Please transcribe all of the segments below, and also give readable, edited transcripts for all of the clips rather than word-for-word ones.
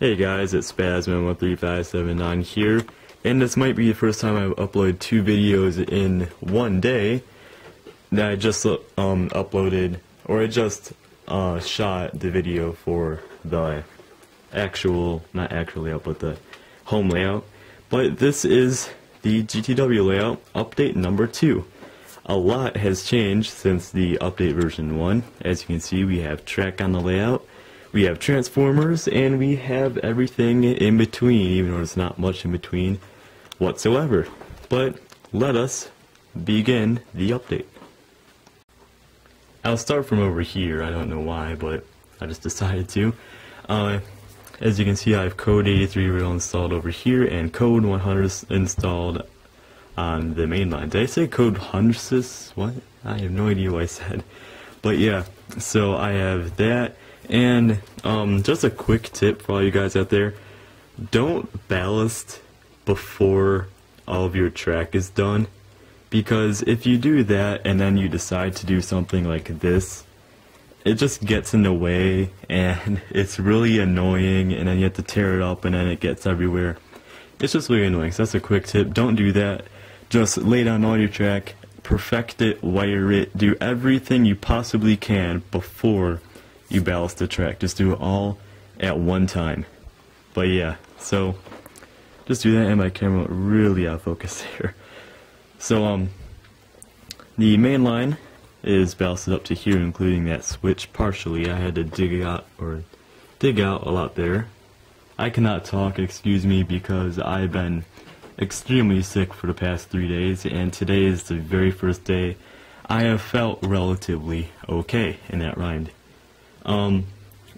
Hey guys, it's Spazman13579 here, and this might be the first time I've uploaded 2 videos in one day. That I just uploaded, or I just shot the video for the not actual layout, but the home layout. But this is the GTW layout, update number 2. A lot has changed since the update version 1. As you can see, we have track on the layout. We have transformers, and we have everything in between, even though there's not much in between whatsoever. But let us begin the update. I'll start from over here. I don't know why, but I just decided to. As you can see, I have code 83 rail installed over here, and code 100 installed on the main line. Did I say code 100? What? I have no idea what I said. But yeah, so I have that. And just a quick tip for all you guys out there, don't ballast before all of your track is done, because if you do that and then you decide to do something like this, it just gets in the way and it's really annoying, and then you have to tear it up and then it gets everywhere. It's just really annoying. So that's a quick tip. Don't do that. Just lay down all your track, perfect it, wire it, do everything you possibly can before you ballast the track. Just do it all at one time. But yeah, so just do that, and my camera really out of focus here. So the main line is ballasted up to here, including that switch partially. I had to dig out a lot there. I cannot talk, excuse me, because I've been extremely sick for the past 3 days, and today is the very first day I have felt relatively okay in that rind.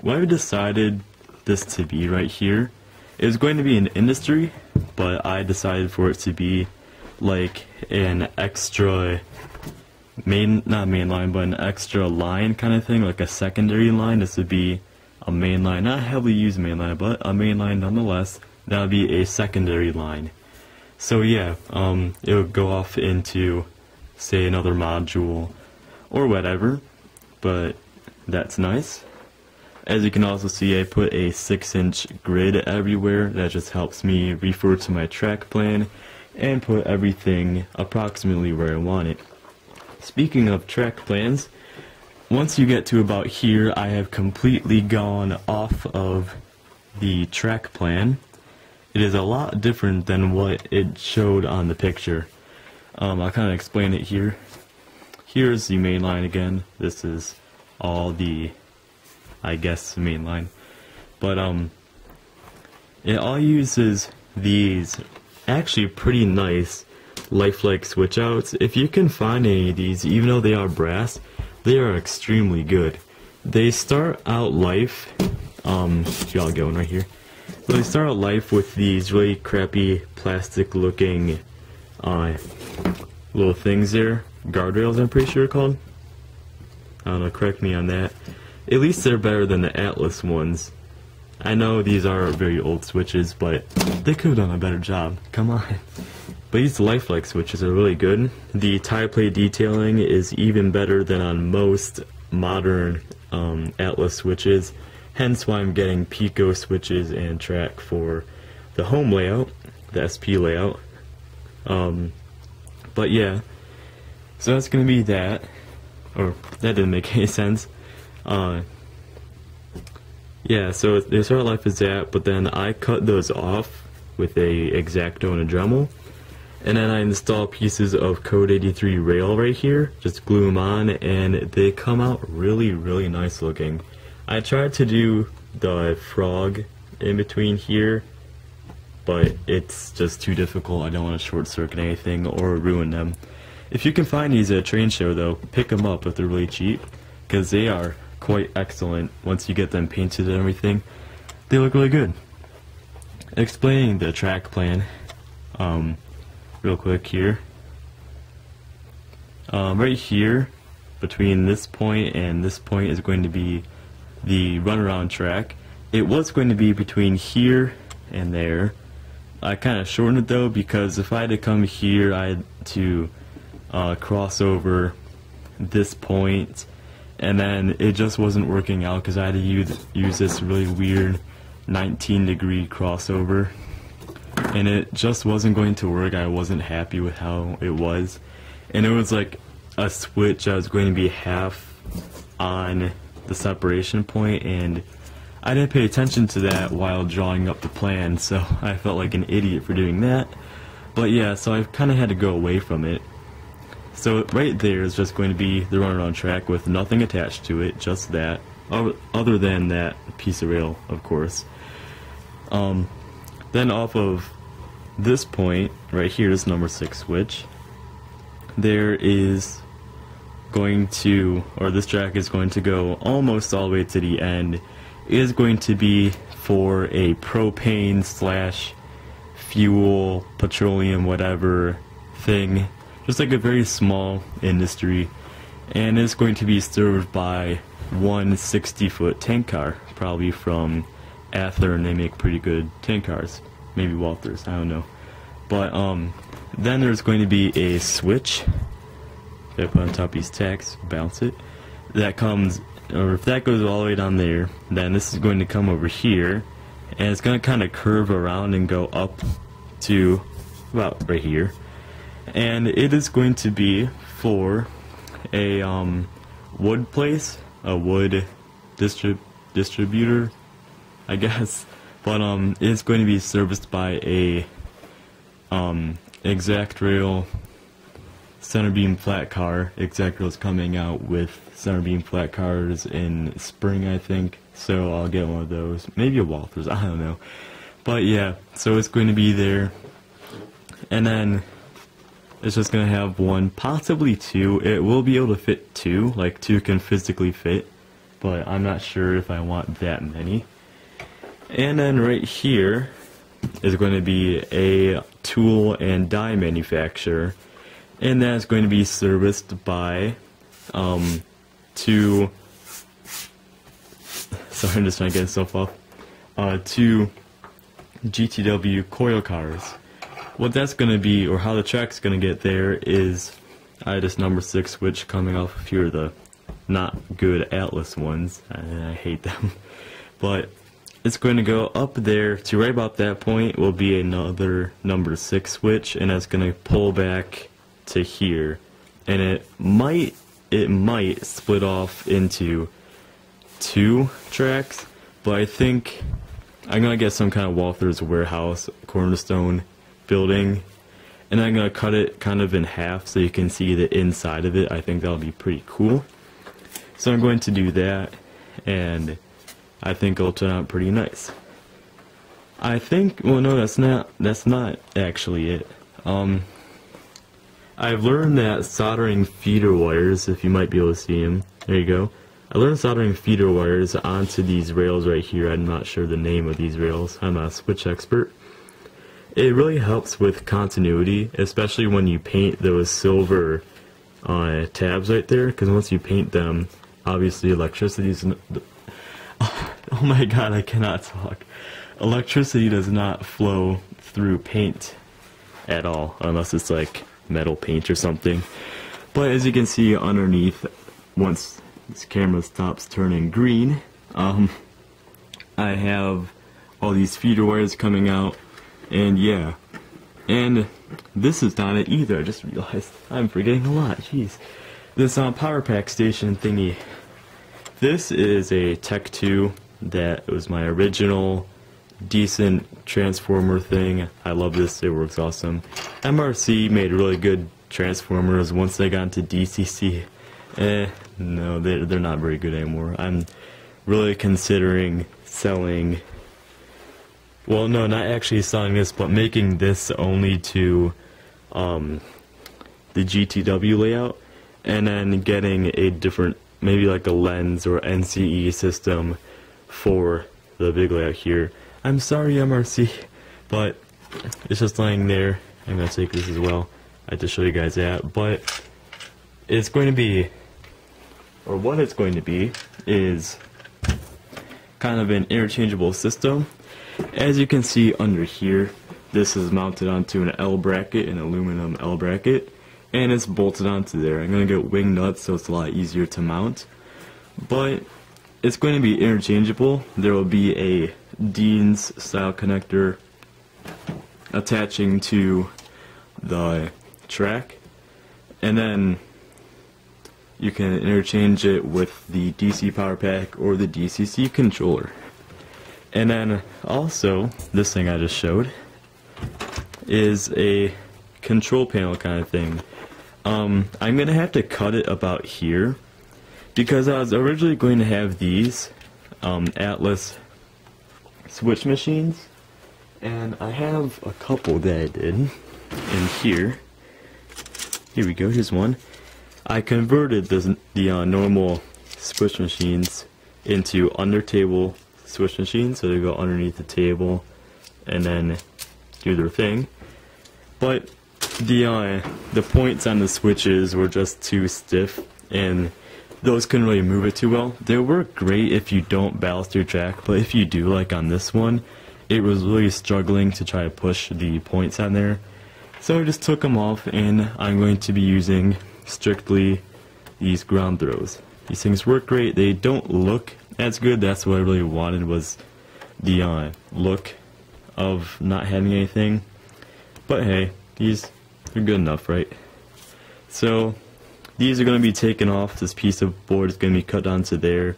What I've decided this to be right here is going to be an industry, but I decided for it to be like an extra not main line, but an extra line kind of thing, like a secondary line. This would be a main line, not a heavily used main line, but a main line nonetheless. That would be a secondary line. So yeah, it would go off into, say, another module or whatever, but that's nice. As you can also see, I put a 6-inch grid everywhere. That just helps me refer to my track plan and put everything approximately where I want it. Speaking of track plans, once you get to about here, I have completely gone off of the track plan. It is a lot different than what it showed on the picture. I'll kind of explain it here. Here's the main line again. This is all the, I guess, main line. But it all uses these actually pretty nice lifelike switch outs. If you can find any of these, even though they are brass, they are extremely good. They start out life, y'all going right here. So they start out life with these really crappy plastic looking little things there. Guardrails, I'm pretty sure they're called. I don't know, correct me on that. At least they're better than the Atlas ones. I know these are very old switches, but they could have done a better job. Come on. But these lifelike switches are really good. The tie plate detailing is even better than on most modern Atlas switches. Hence why I'm getting Pico switches and track for the home layout, the SP layout. But yeah, so that's going to be that. Or, that didn't make any sense. Yeah, so the start life is that, but then I cut those off with a X-Acto and a Dremel. And then I install pieces of code 83 rail right here, just glue them on, and they come out really, really nice looking. I tried to do the frog in between here, but it's just too difficult. I don't want to short circuit anything or ruin them. If you can find these at a train show though, pick them up if they're really cheap, because they are quite excellent once you get them painted and everything. They look really good. Explaining the track plan, real quick here. Right here, between this point and this point is going to be the runaround track. It was going to be between here and there. I kind of shortened it though, because if I had to come here, I had to cross over this point, and then it just wasn't working out because I had to use this really weird 19-degree crossover, and it just wasn't going to work. I wasn't happy with how it was, and it was like a switch. I was going to be half on the separation point, and I didn't pay attention to that while drawing up the plan, so I felt like an idiot for doing that. But yeah, so I kind of had to go away from it. So right there is just going to be the runaround track with nothing attached to it, just that, other than that piece of rail, of course. Then off of this point, right here, is number 6 switch, there is going to, or this track is going to go almost all the way to the end. It is going to be for a propane slash fuel, petroleum, whatever thing, just like a very small industry, and it's going to be served by one 60-foot tank car, probably from Athearn. They make pretty good tank cars, maybe Walthers, I don't know. But then there's going to be a switch that I put on top of these tacks, bounce it, that comes, or if that goes all the way down there, then this is going to come over here, and it's going to kind of curve around and go up to about right here, and it is going to be for a wood place, a wood distributor, I guess, but it's going to be serviced by a exact rail center beam flat car. Exact Rail is coming out with center beam flat cars in spring, I think, so I'll get one of those, maybe a Walthers, I don't know. But yeah, so it's going to be there, and then it's just going to have one, possibly two. It will be able to fit two, like two can physically fit, but I'm not sure if I want that many. And then right here is going to be a tool and die manufacturer, and that's going to be serviced by two, sorry, I'm just trying to get myself off, two GTW coil cars. What that's going to be, or how the track's going to get there, is I had this number 6 switch coming off a few of the not good Atlas ones, and I hate them, but it's going to go up there to right about that point will be another number 6 switch, and that's going to pull back to here, and it might split off into 2 tracks, but I think I'm going to get some kind of Walthers warehouse cornerstone building, and I'm going to cut it kind of in half so you can see the inside of it. I think that'll be pretty cool. So I'm going to do that, and I think it'll turn out pretty nice. I think, well, no, that's not actually it. I've learned that soldering feeder wires, if you might be able to see them, there you go. I learned soldering feeder wires onto these rails right here. I'm not sure the name of these rails. I'm not a switch expert. It really helps with continuity, especially when you paint those silver tabs right there, because once you paint them, obviously electricity is... Oh my god, I cannot talk. Electricity does not flow through paint at all, unless it's like metal paint or something. But as you can see underneath, once this camera stops turning green, I have all these feeder wires coming out, and yeah. And this is not it either, I just realized. I'm forgetting a lot, jeez. This power pack station thingy. This is a Tech 2 that was my original decent transformer thing. I love this, it works awesome. MRC made really good transformers once they got into DCC. No, they're not very good anymore. I'm really considering selling, well, no, not actually selling this, but making this only to the GTW layout, and then getting a different, maybe like a lens or NCE system for the big layout here. I'm sorry, MRC, but it's just lying there. I'm going to take this as well. I have to show you guys that, but it's going to be, or what it's going to be, is kind of an interchangeable system. As you can see under here, this is mounted onto an L bracket, an aluminum L bracket, and it's bolted onto there. I'm going to get wing nuts so it's a lot easier to mount, but it's going to be interchangeable. There will be a Dean's style connector attaching to the track, and then you can interchange it with the DC power pack or the DCC controller. And then also, this thing I just showed is a control panel kind of thing. I'm gonna have to cut it about here because I was originally going to have these Atlas switch machines, and I have a couple that I did in here. Here we go, here's one. I converted the normal switch machines into under table switch machines, so they go underneath the table and then do their thing. But the points on the switches were just too stiff, and those couldn't really move it too well. They work great if you don't ballast your track, but if you do, like on this one, it was really struggling to try to push the points on there. So I just took them off, and I'm going to be using strictly these ground throws. These things work great. They don't look as good. That's what I really wanted, was the look of not having anything. But hey, these are good enough, right? So these are going to be taken off. This piece of board is going to be cut onto there.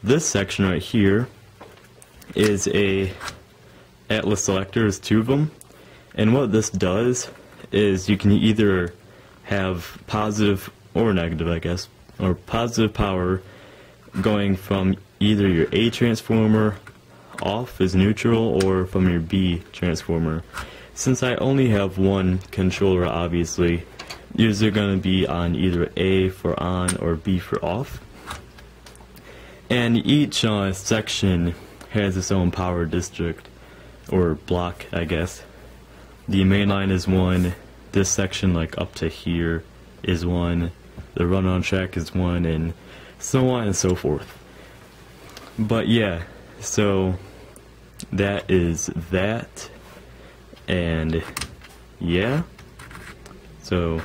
This section right here is a Atlas selector. There's two of them. And what this does is you can either have positive or negative, I guess, or positive power going from either your A transformer off as neutral or from your B transformer. Since I only have one controller, obviously, these are going to be on either A for on or B for off. And each section has its own power district, or block, I guess. The main line is one, this section like up to here is one, the run-on track is one, and so on and so forth. But yeah, so that is that, and yeah, so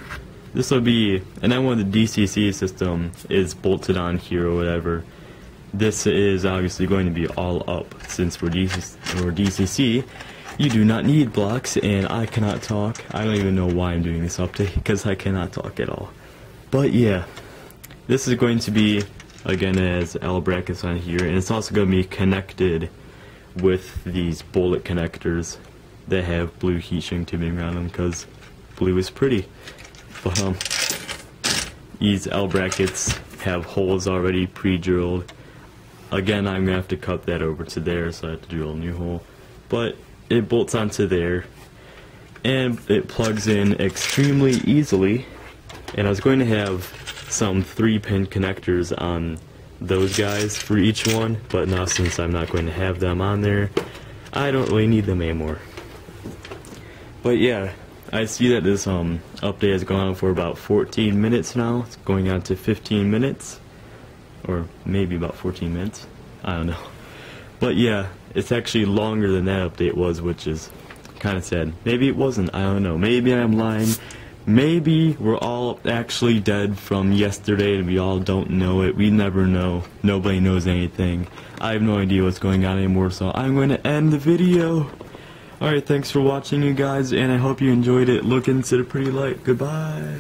this will be, and then when the DCC system is bolted on here or whatever, this is obviously going to be all up. Since we're DCC, you do not need blocks, and I cannot talk. I don't even know why I'm doing this update, because I cannot talk at all. But yeah, this is going to be, again, as L brackets on here, and it's also going to be connected with these bullet connectors that have blue heat shrink tubing around them, because blue is pretty. But these L brackets have holes already pre-drilled. Again, I'm going to have to cut that over to there, so I have to drill a new hole. But it bolts onto there, and it plugs in extremely easily. And I was going to have some 3-pin connectors on those guys for each one, but now since I'm not going to have them on there, I don't really need them anymore. But yeah, I see that this update has gone on for about 14 minutes now. It's going on to 15 minutes, or maybe about 14 minutes, I don't know. But yeah, it's actually longer than that update was, which is kind of sad. Maybe it wasn't, I don't know. Maybe I'm lying. Maybe we're all actually dead from yesterday and we all don't know it. We never know. Nobody knows anything. I have no idea what's going on anymore, so I'm going to end the video. Alright, thanks for watching, you guys, and I hope you enjoyed it. Look into the pretty light. Goodbye.